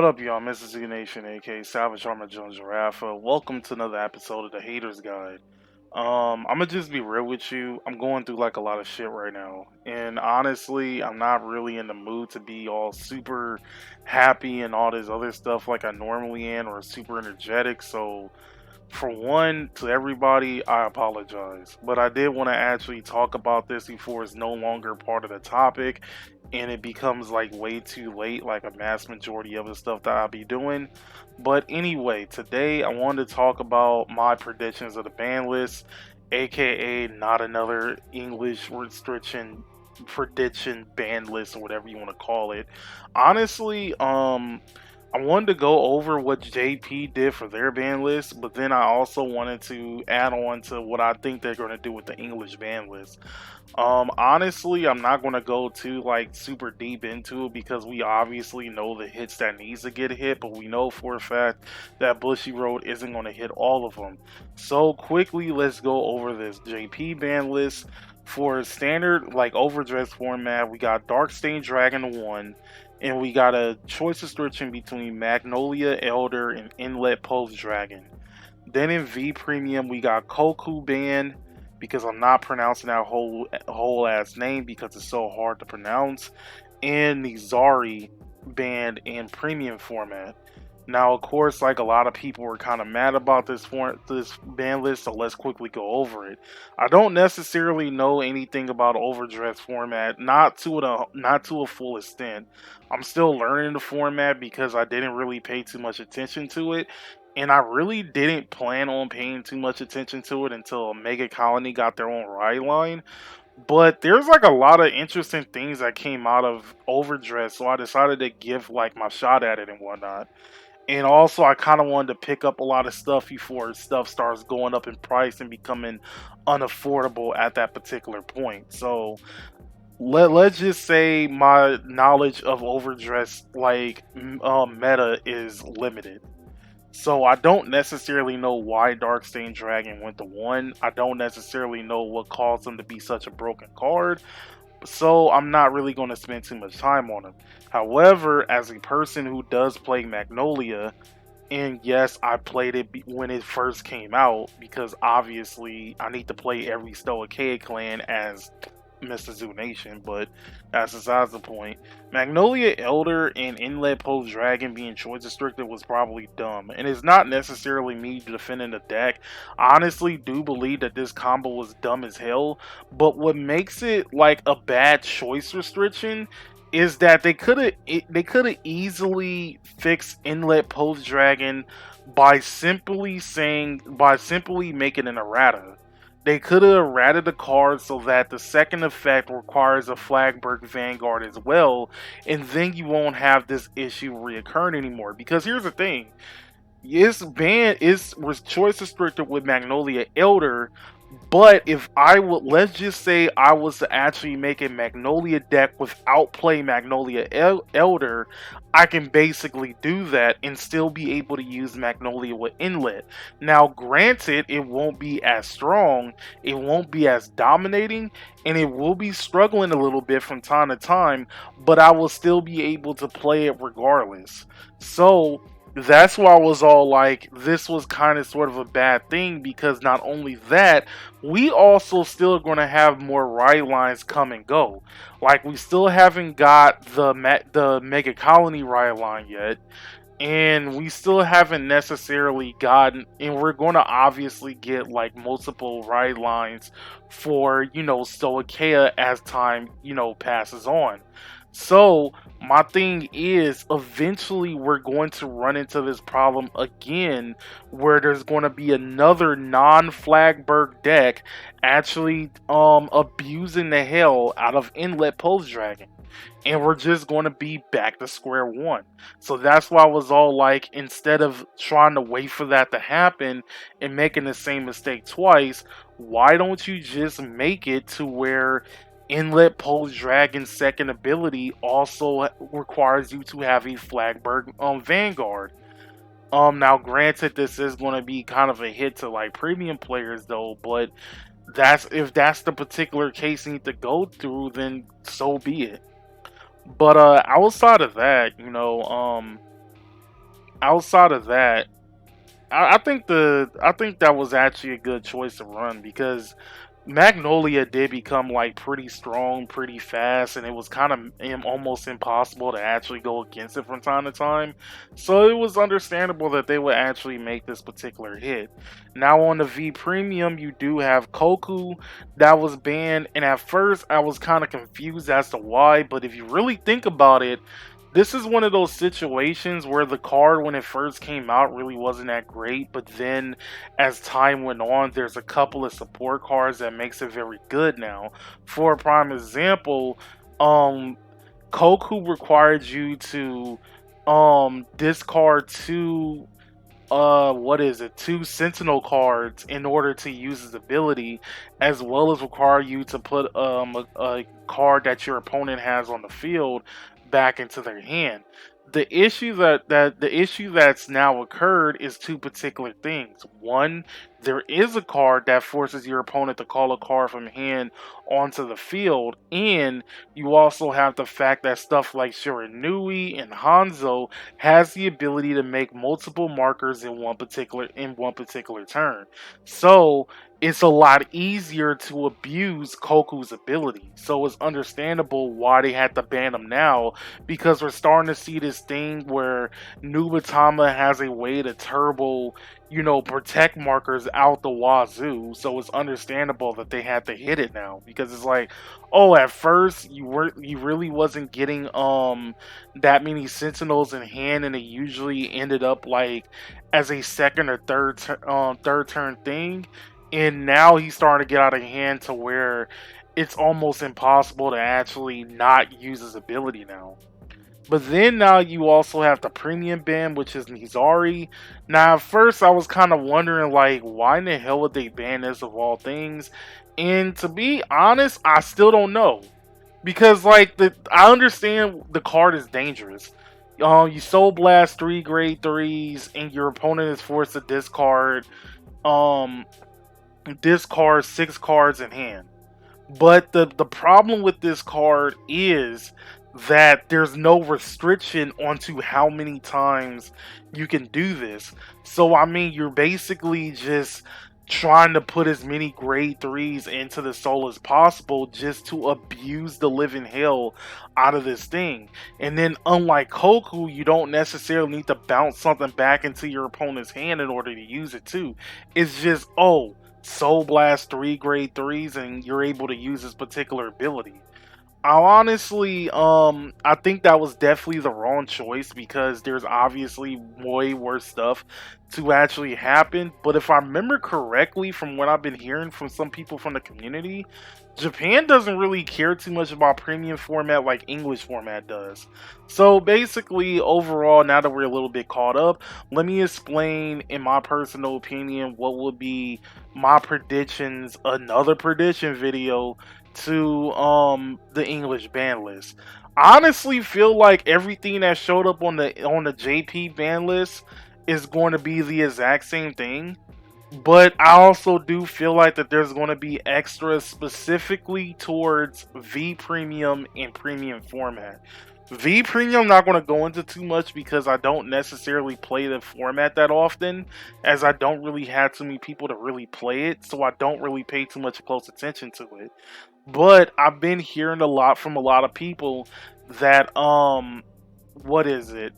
up, y'all? Mrs. Z Nation, aka Savage Armor Jones Giraffe. Welcome to another episode of the Haters Guide. I'm gonna just be real with you. I'm going through like a lot of shit right now, and honestly, I'm not really in the mood to be all super happy and all this other stuff like I normally am, or super energetic. So, for one, to everybody, I apologize. But I did want to actually talk about this before it's no longer part of the topic and it becomes like way too late, like a mass majority of the stuff that I'll be doing. But anyway, today I wanted to talk about my predictions of the ban list, aka not another English restriction prediction ban list or whatever you want to call it. Honestly, I wanted to go over what JP did for their ban list, but then I also wanted to add on to what I think they're going to do with the English ban list. Honestly, I'm not going to go too like super deep into it because we obviously know the hits that needs to get hit, but we know for a fact that Bushiroad isn't going to hit all of them. So quickly, let's go over this JP ban list. For standard like overdress format, we got Darkstain Dragon 1, and we got a choice restriction between Magnolia Elder and Inlet Pulse Dragon. Then in V Premium, we got Koku Band because I'm not pronouncing that whole ass name because it's so hard to pronounce, and Nizari Band in Premium format. Now, of course, like a lot of people were kind of mad about this ban list, so let's quickly go over it. I don't necessarily know anything about overdress format, not to a full extent. I'm still learning the format because I didn't really pay too much attention to it, and I really didn't plan on paying too much attention to it until Mega Colony got their own ride line. But there's like a lot of interesting things that came out of overdress, so I decided to give like my shot at it and whatnot. And also, I kind of wanted to pick up a lot of stuff before stuff starts going up in price and becoming unaffordable at that particular point. So let's just say my knowledge of overdress like meta is limited. So I don't necessarily know why Darkstain Dragon went to 1. I don't necessarily know what caused him to be such a broken card. So I'm not really going to spend too much time on him. However, as a person who does play Magnolia, and yes, I played it when it first came out because obviously I need to play every Stoicheia clan as Mr. Zoo Nation, but that's besides the point. Magnolia Elder and Inlet Pulse Dragon being choice restricted was probably dumb, and it's not necessarily me defending the deck. I honestly do believe that this combo was dumb as hell, but what makes it like a bad choice restriction is that they could have easily fixed Inlet Pulse Dragon by simply making an errata. They could have errated the card so that the second effect requires a Flagberg Vanguard as well, and then you won't have this issue reoccurring anymore. Because here's the thing, this ban was choice restricted with Magnolia Elder, but if I would, let's just say I was to actually make a Magnolia deck without playing Magnolia Elder, I can basically do that and still be able to use Magnolia with Inlet. Now, granted, it won't be as strong, it won't be as dominating, and it will be struggling a little bit from time to time, but I will still be able to play it regardless. So, that's why I was all like, this was kind of sort of a bad thing because not only that, we also still going to have more ride lines come and go. Like we still haven't got the Mega Colony ride line yet, and we still haven't necessarily gotten, and we're going to obviously get like multiple ride lines for Stoicheia as time passes on. So my thing is, eventually we're going to run into this problem again, where there's going to be another non-Flagberg deck actually abusing the hell out of Inlet Pulse Dragon. And we're just going to be back to square one. So that's why I was all like, instead of trying to wait for that to happen and making the same mistake twice, why don't you just make it to where Inlet Pulse Dragon's second ability also requires you to have a Flagberg Vanguard. Now granted, this is going to be kind of a hit to like premium players though, but if that's the particular case you need to go through, then so be it. But outside of that, outside of that, I think that was actually a good choice to run because Magnolia did become like pretty strong, pretty fast, and it was kind of almost impossible to actually go against it from time to time. So it was understandable that they would actually make this particular hit. Now on the V Premium, you do have Koku that was banned, and at first I was kind of confused as to why, but if you really think about it, this is one of those situations where the card when it first came out really wasn't that great, but then as time went on, there's a couple of support cards that makes it very good now. For a prime example, um Koku required you to discard two Sentinel cards in order to use his ability, as well as require you to put a card that your opponent has on the field back into their hand. The issue that's now occurred is two particular things. One, there is a card that forces your opponent to call a card from hand onto the field, and you also have the fact that stuff like Shiranui and Hanzo has the ability to make multiple markers in one particular turn. So it's a lot easier to abuse Koku's ability. So it's understandable why they had to ban him now, because we're starting to see this thing where Nubatama has a way to turbo, protect markers out the wazoo. So it's understandable that they had to hit it now, because it's like, oh, at first you really wasn't getting that many sentinels in hand, and it usually ended up like as a second or third turn thing, and now he's starting to get out of hand to where it's almost impossible to actually not use his ability now. But then now you also have the premium ban, which is Nizari. Now, at first I was kind of wondering, like, why in the hell would they ban this of all things? And to be honest, I still don't know. Because, like, I understand the card is dangerous. You Soul Blast 3 grade 3s, and your opponent is forced to um, discard 6 cards in hand. But the problem with this card is that there's no restriction onto how many times you can do this. So I mean, you're basically just trying to put as many grade 3s into the soul as possible just to abuse the living hell out of this thing. And then unlike Koku, you don't necessarily need to bounce something back into your opponent's hand in order to use it too. It's just, oh, Soul Blast 3 grade 3s and you're able to use this particular ability. I honestly, I think that was definitely the wrong choice, because there's obviously way worse stuff to actually happen. But if I remember correctly from what I've been hearing from some people from the community, Japan doesn't really care too much about premium format like English format does. So basically, overall, now that we're a little bit caught up, let me explain, in my personal opinion, what would be my predictions, another prediction video to the English ban list. I honestly feel like everything that showed up on the JP ban list is going to be the exact same thing. But I also do feel like that there's going to be extras specifically towards V Premium and Premium format. V Premium, I'm not going to go into too much because I don't necessarily play the format that often, as I don't really have too many people to really play it, so I don't really pay too much close attention to it. But I've been hearing a lot from a lot of people that what is it?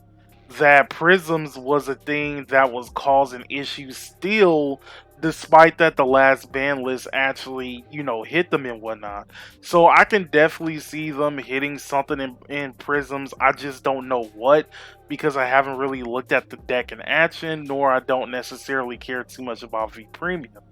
That Prisms was a thing that was causing issues still, despite that the last ban list actually, hit them and whatnot. So I can definitely see them hitting something in Prisms. I just don't know what, because I haven't really looked at the deck in action, nor I don't necessarily care too much about V Premium.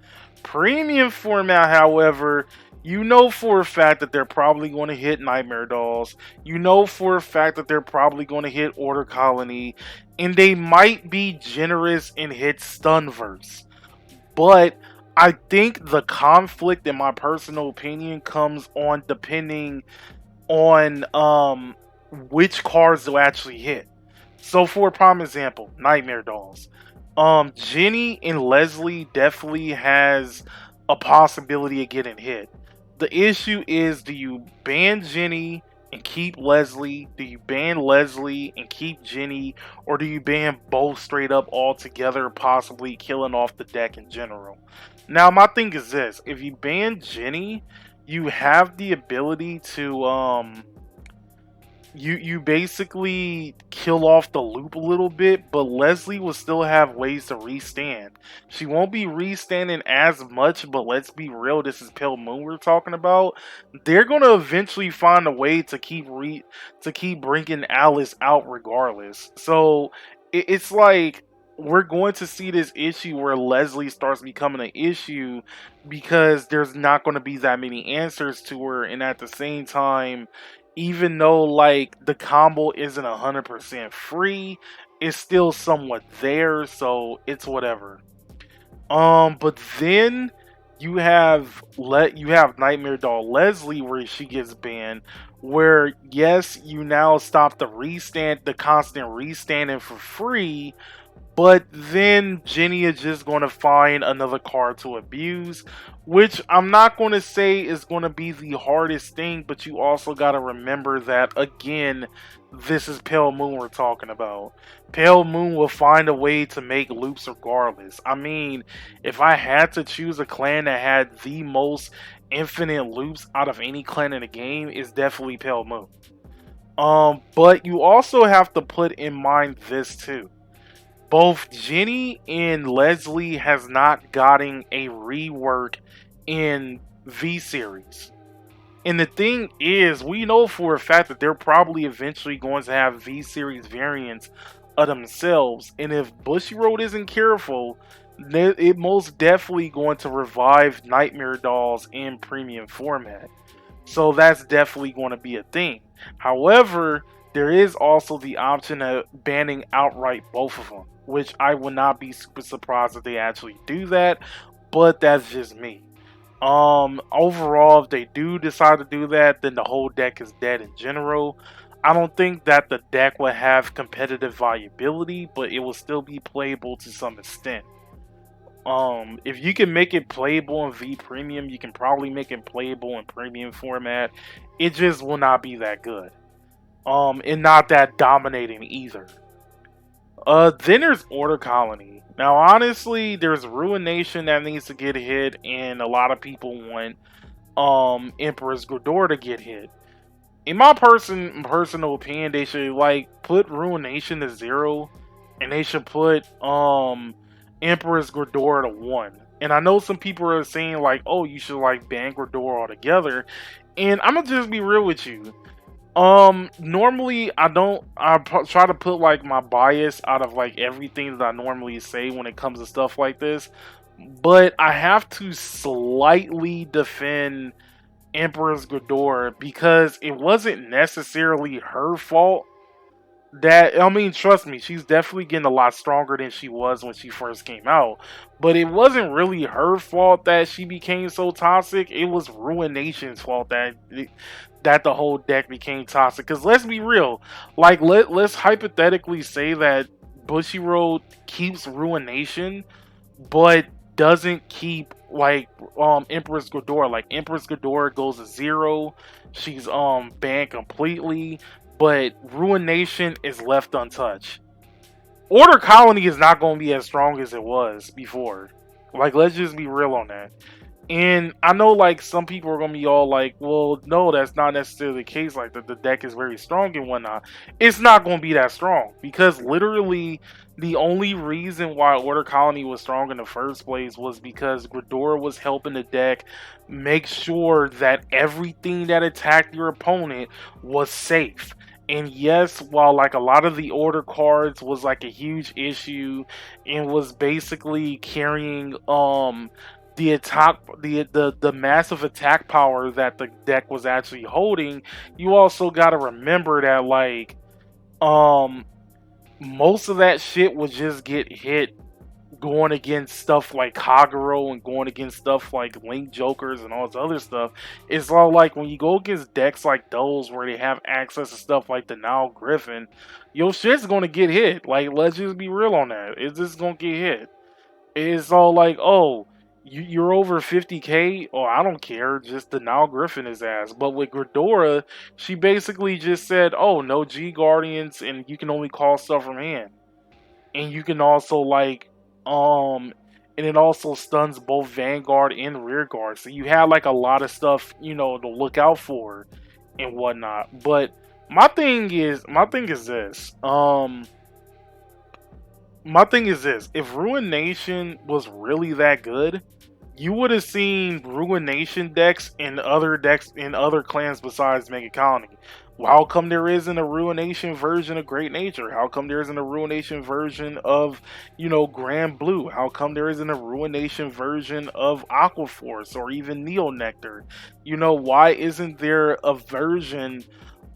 Premium format, however, you know for a fact that they're probably going to hit Nightmare Dolls. You know for a fact that they're probably going to hit Order Colony. And they might be generous and hit Stunverse. But I think the conflict, in my personal opinion, comes on depending on which cards will actually hit. So for a prime example, Nightmare Dolls. Jenny and Leslie definitely has a possibility of getting hit. The issue is, do you ban Jenny and keep Leslie? Do you ban Leslie and keep Jenny? Or do you ban both straight up altogether, possibly killing off the deck in general? Now, my thing is this: if you ban Jenny, you have the ability to you basically kill off the loop a little bit, but Leslie will still have ways to restand. She won't be restanding as much, but let's be real, this is Pale Moon we're talking about. They're gonna eventually find a way to keep bringing Alice out regardless. So it's like we're going to see this issue where Leslie starts becoming an issue because there's not going to be that many answers to her, and at the same time, even though like the combo isn't 100% free, it's still somewhat there, so it's whatever. But then you have Nightmare Doll Leslie where she gets banned, where yes, you now stop the constant restanding for free, but then Jenny is just going to find another card to abuse, which I'm not going to say is going to be the hardest thing, but you also got to remember that, again, this is Pale Moon we're talking about. Pale Moon will find a way to make loops regardless. I mean, if I had to choose a clan that had the most infinite loops out of any clan in the game, it's definitely Pale Moon. But you also have to put in mind this too: both Jenny and Leslie has not gotten a rework in V Series. And the thing is, we know for a fact that they're probably eventually going to have V Series variants of themselves. And if Bushiroad isn't careful, it most definitely going to revive Nightmare Dolls in premium format. So that's definitely going to be a thing. However, there is also the option of banning outright both of them, which I would not be super surprised if they actually do that, but that's just me. Overall, if they do decide to do that, then the whole deck is dead in general. I don't think that the deck will have competitive viability, but it will still be playable to some extent. If you can make it playable in V Premium, you can probably make it playable in Premium format. It just will not be that good. And not that dominating either. Then there's Order Colony. Now, honestly, there's Ruination that needs to get hit, and a lot of people want Empress Gridor to get hit. In my personal opinion, they should like put Ruination to 0, and they should put Empress Gridor to 1. And I know some people are saying like, oh, you should like ban Gridor altogether. And I'm gonna just be real with you. Normally try to put like my bias out of like everything that I normally say when it comes to stuff like this, but I have to slightly defend Empress Gridor because it wasn't necessarily her fault. That, I mean, trust me, she's definitely getting a lot stronger than she was when she first came out. But it wasn't really her fault that she became so toxic. It was Ruination's fault that the whole deck became toxic. Because let's be real, like let's hypothetically say that Bushiroad keeps Ruination, but doesn't keep like Empress Gridor. Like Empress Gridor goes to 0, she's banned completely, but Ruination is left untouched. Order Colony is not going to be as strong as it was before. Like, let's just be real on that. And I know, like, some people are going to be all like, well, no, that's not necessarily the case. Like, the deck is very strong and whatnot. It's not going to be that strong. Because literally, the only reason why Order Colony was strong in the first place was because Gridor was helping the deck make sure that everything that attacked your opponent was safe. And yes, while like a lot of the order cards was like a huge issue and was basically carrying the attack the massive attack power that the deck was actually holding, you also got to remember that like most of that shit would just get hit going against stuff like Kagero and going against stuff like Link Jokers and all this other stuff. It's all like when you go against decks like those where they have access to stuff like the Nile Griffin, your shit's gonna get hit. Like, let's just be real on that. It's just gonna get hit. It's all like, oh, You're over 50k, or I don't care, just denial Griffin his ass. But with Ghidorah, she basically just said, "Oh, no G Guardians, and you can only call stuff from hand, and you can also like, and it also stuns both Vanguard and Rear Guard. So you have like a lot of stuff, to look out for and whatnot." But my thing is this. My thing is this: if Ruination was really that good, you would have seen Ruination decks in other clans besides Mega Colony. Well, how come there isn't a Ruination version of Great Nature? How come there isn't a Ruination version of, Grand Blue? How come there isn't a Ruination version of Aqua Force or even Neo Nectar? Why isn't there a version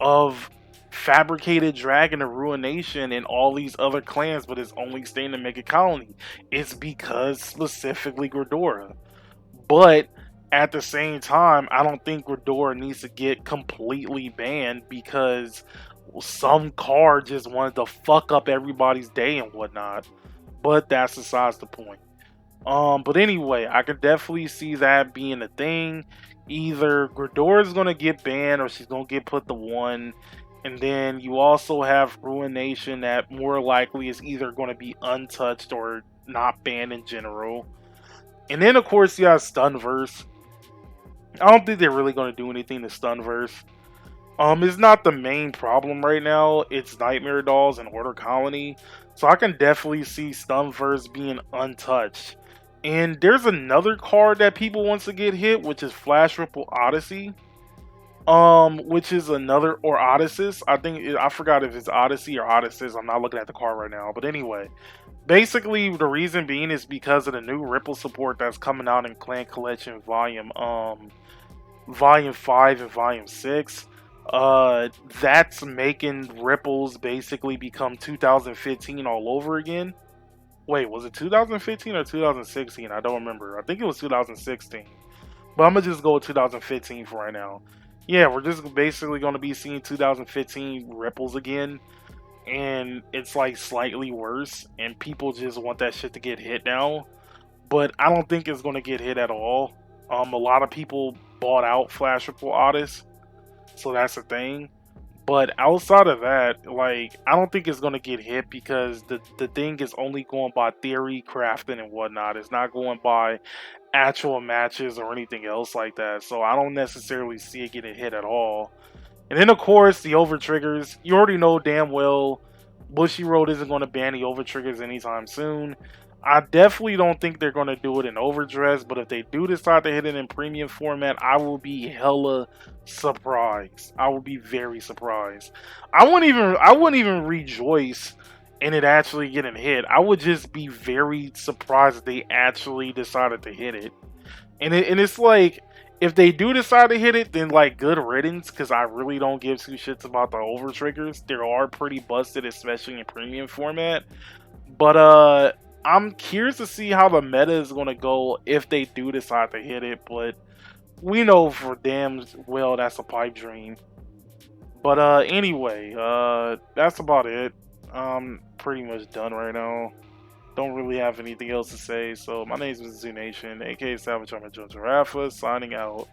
of Fabricated Dragon of Ruination and all these other clans, but it's only staying in Mega Colony? It's because specifically Ghidorah. But at the same time, I don't think Ghidorah needs to get completely banned because some card just wanted to fuck up everybody's day and whatnot. But that's besides the point. But anyway, I could definitely see that being a thing. Either Ghidorah's gonna get banned or she's gonna get put to one. And then you also have Ruination that more likely is either going to be untouched or not banned in general. And then of course you have Stunverse. I don't think they're really going to do anything to Stunverse. It's not the main problem right now. It's Nightmare Dolls and Order Colony. So I can definitely see Stunverse being untouched. And there's another card that people wants to get hit, which is Flash Ripple Odyssey. Which is another, or Odysseus. I forgot if it's Odyssey or Odysseus. I'm not looking at the card right now. But anyway, basically the reason being is because of the new Ripple support that's coming out in Clan Collection Volume 5 and Volume 6. That's making Ripples basically become 2015 all over again. Wait, was it 2015 or 2016? I don't remember. I think it was 2016. But I'm gonna just go with 2015 for right now. Yeah, we're just basically going to be seeing 2015 Ripples again, and it's like slightly worse, and people just want that shit to get hit now. But I don't think it's going to get hit at all. A lot of people bought out Flash Ripple Odyssey, so that's the thing. But outside of that, like, I don't think it's going to get hit because the thing is only going by theory, crafting, and whatnot. It's not going by actual matches or anything else like that. So I don't necessarily see it getting hit at all. And then, of course, the over triggers. You already know damn well Bushiroad isn't going to ban the over triggers anytime soon. I definitely don't think they're going to do it in Overdress, but if they do decide to hit it in premium format, I will be hella surprised. I will be very surprised. I wouldn't even rejoice in it actually getting hit. I would just be very surprised if they actually decided to hit it. And it's like, if they do decide to hit it, then like good riddance, because I really don't give two shits about the over triggers. They are pretty busted, especially in premium format. But I'm curious to see how the meta is going to go if they do decide to hit it, but we know for damn well that's a pipe dream. But anyway, that's about it. I'm pretty much done right now. Don't really have anything else to say. So my name is Zoo Nation, aka Savage Armor Joe Giraffe, signing out.